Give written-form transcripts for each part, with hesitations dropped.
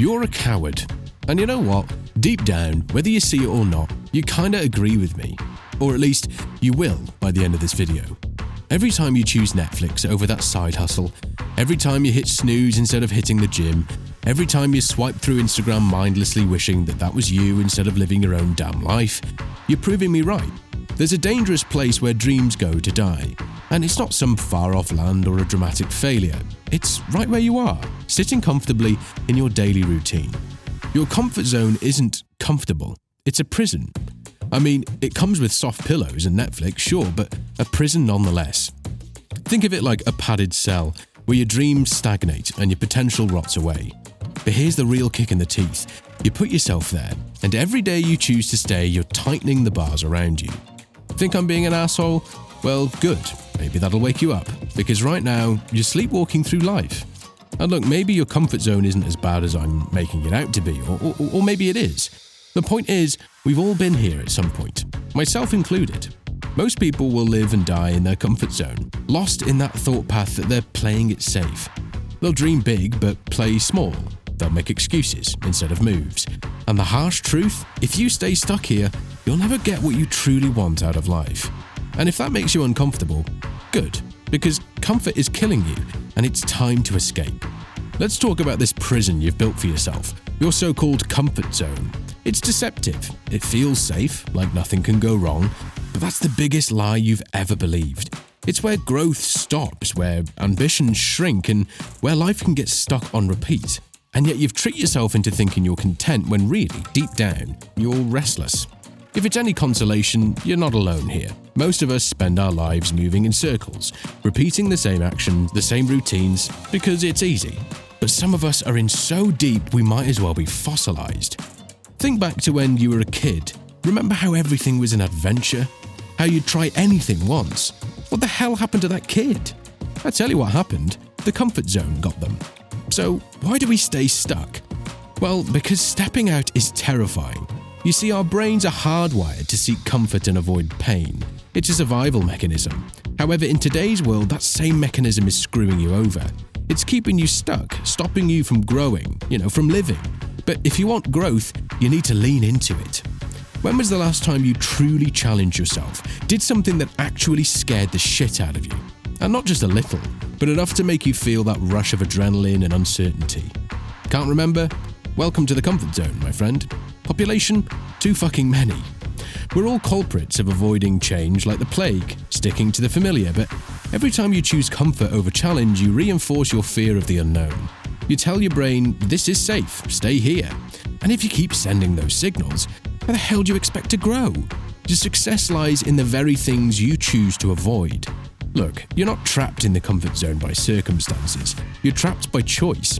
You're a coward. And you know what? Deep down, whether you see it or not, you kinda agree with me. Or at least, you will by the end of this video. Every time you choose Netflix over that side hustle, every time you hit snooze instead of hitting the gym, every time you swipe through Instagram mindlessly wishing that that was you instead of living your own damn life, you're proving me right. There's a dangerous place where dreams go to die. And it's not some far-off land or a dramatic failure. It's right where you are, sitting comfortably in your daily routine. Your comfort zone isn't comfortable, it's a prison. I mean, it comes with soft pillows and Netflix, sure, but a prison nonetheless. Think of it like a padded cell where your dreams stagnate and your potential rots away. But here's the real kick in the teeth. You put yourself there, and every day you choose to stay, you're tightening the bars around you. Think I'm being an asshole? Well, good. Maybe that'll wake you up, because right now, you're sleepwalking through life. And look, maybe your comfort zone isn't as bad as I'm making it out to be, or maybe it is. The point is, we've all been here at some point, myself included. Most people will live and die in their comfort zone, lost in that thought path that they're playing it safe. They'll dream big, but play small. They'll make excuses instead of moves. And the harsh truth, if you stay stuck here, you'll never get what you truly want out of life. And if that makes you uncomfortable, good, because comfort is killing you, and it's time to escape. Let's talk about this prison you've built for yourself, your so-called comfort zone. It's deceptive. It feels safe, like nothing can go wrong, but that's the biggest lie you've ever believed. It's where growth stops, where ambitions shrink, and where life can get stuck on repeat. And yet you've tricked yourself into thinking you're content when really, deep down, you're restless. If it's any consolation, you're not alone here. Most of us spend our lives moving in circles, repeating the same actions, the same routines, because it's easy. But some of us are in so deep we might as well be fossilized. Think back to when you were a kid. Remember how everything was an adventure? How you'd try anything once? What the hell happened to that kid? I tell you what happened. The comfort zone got them. So why do we stay stuck? Well, because stepping out is terrifying. You see, our brains are hardwired to seek comfort and avoid pain. It's a survival mechanism. However, in today's world, that same mechanism is screwing you over. It's keeping you stuck, stopping you from growing, from living. But if you want growth, you need to lean into it. When was the last time you truly challenged yourself, did something that actually scared the shit out of you? And not just a little, but enough to make you feel that rush of adrenaline and uncertainty. Can't remember? Welcome to the comfort zone, my friend. Population? Too fucking many. We're all culprits of avoiding change like the plague, sticking to the familiar, but every time you choose comfort over challenge, you reinforce your fear of the unknown. You tell your brain, this is safe, stay here. And if you keep sending those signals, how the hell do you expect to grow? Your success lies in the very things you choose to avoid. Look, you're not trapped in the comfort zone by circumstances. You're trapped by choice.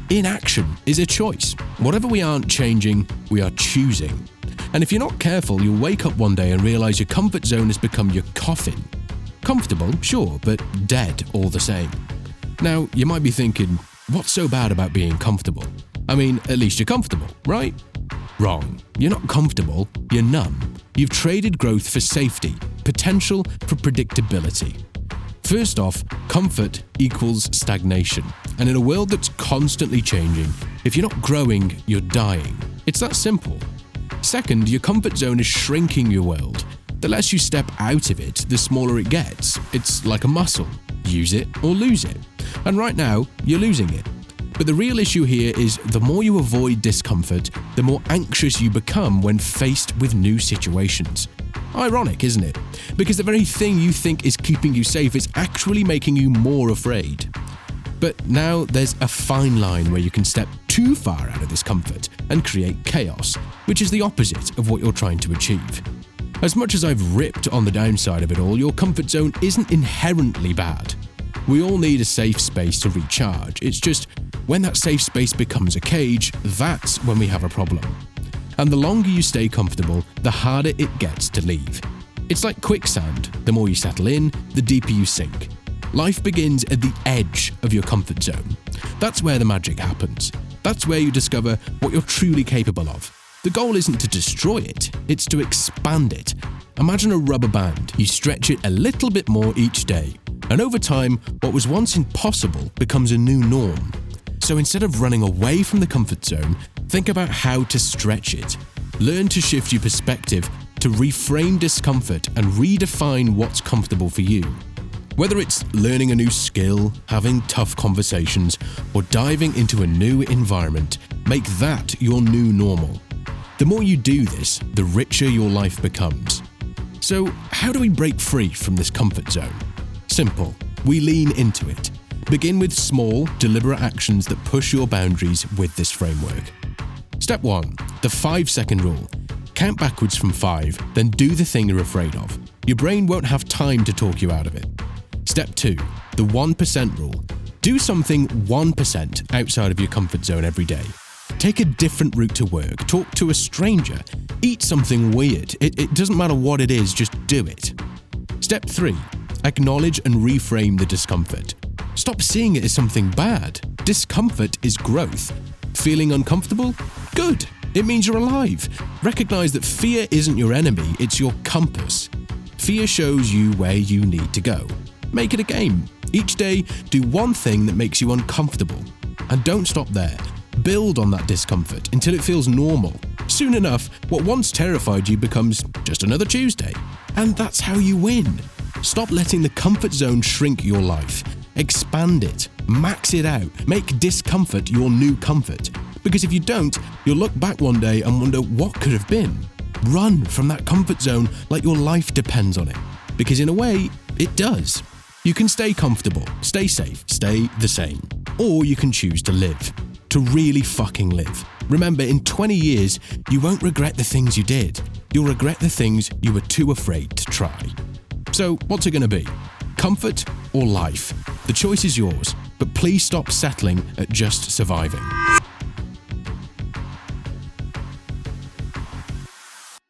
Inaction is a choice. Whatever we aren't changing, we are choosing. And if you're not careful, you'll wake up one day and realize your comfort zone has become your coffin. Comfortable, sure, but dead all the same. Now, you might be thinking, what's so bad about being comfortable? I mean, at least you're comfortable, right? Wrong. You're not comfortable, you're numb. You've traded growth for safety, potential for predictability. First off, comfort equals stagnation. And in a world that's constantly changing, if you're not growing, you're dying. It's that simple. Second, your comfort zone is shrinking your world. The less you step out of it, the smaller it gets. It's like a muscle. Use it or lose it. And right now, you're losing it. But the real issue here is the more you avoid discomfort, the more anxious you become when faced with new situations. Ironic, isn't it? Because the very thing you think is keeping you safe is actually making you more afraid. But now there's a fine line where you can step too far out of this comfort and create chaos, which is the opposite of what you're trying to achieve. As much as I've ripped on the downside of it all, your comfort zone isn't inherently bad. We all need a safe space to recharge. It's just when that safe space becomes a cage, that's when we have a problem. And the longer you stay comfortable, the harder it gets to leave. It's like quicksand. The more you settle in, the deeper you sink. Life begins at the edge of your comfort zone. That's where the magic happens. That's where you discover what you're truly capable of. The goal isn't to destroy it, it's to expand it. Imagine a rubber band. You stretch it a little bit more each day. And over time, what was once impossible becomes a new norm. So instead of running away from the comfort zone, think about how to stretch it. Learn to shift your perspective to reframe discomfort and redefine what's comfortable for you. Whether it's learning a new skill, having tough conversations, or diving into a new environment, make that your new normal. The more you do this, the richer your life becomes. So, how do we break free from this comfort zone? Simple. We lean into it. Begin with small, deliberate actions that push your boundaries with this framework. Step 1. The 5-second rule. Count backwards from 5, then do the thing you're afraid of. Your brain won't have time to talk you out of it. Step 2. The 1% rule. Do something 1% outside of your comfort zone every day. Take a different route to work, talk to a stranger, eat something weird. It doesn't matter what it is, just do it. Step 3. Acknowledge and reframe the discomfort. Stop seeing it as something bad. Discomfort is growth. Feeling uncomfortable? Good. It means you're alive. Recognize that fear isn't your enemy, it's your compass. Fear shows you where you need to go. Make it a game. Each day, do one thing that makes you uncomfortable. And don't stop there. Build on that discomfort until it feels normal. Soon enough, what once terrified you becomes just another Tuesday. And that's how you win. Stop letting the comfort zone shrink your life. Expand it. Max it out. Make discomfort your new comfort. Because if you don't, you'll look back one day and wonder what could have been. Run from that comfort zone like your life depends on it. Because in a way, it does. You can stay comfortable, stay safe, stay the same. Or you can choose to live. To really fucking live. Remember, in 20 years, you won't regret the things you did. You'll regret the things you were too afraid to try. So, what's it going to be? Comfort or life? The choice is yours, but please stop settling at just surviving.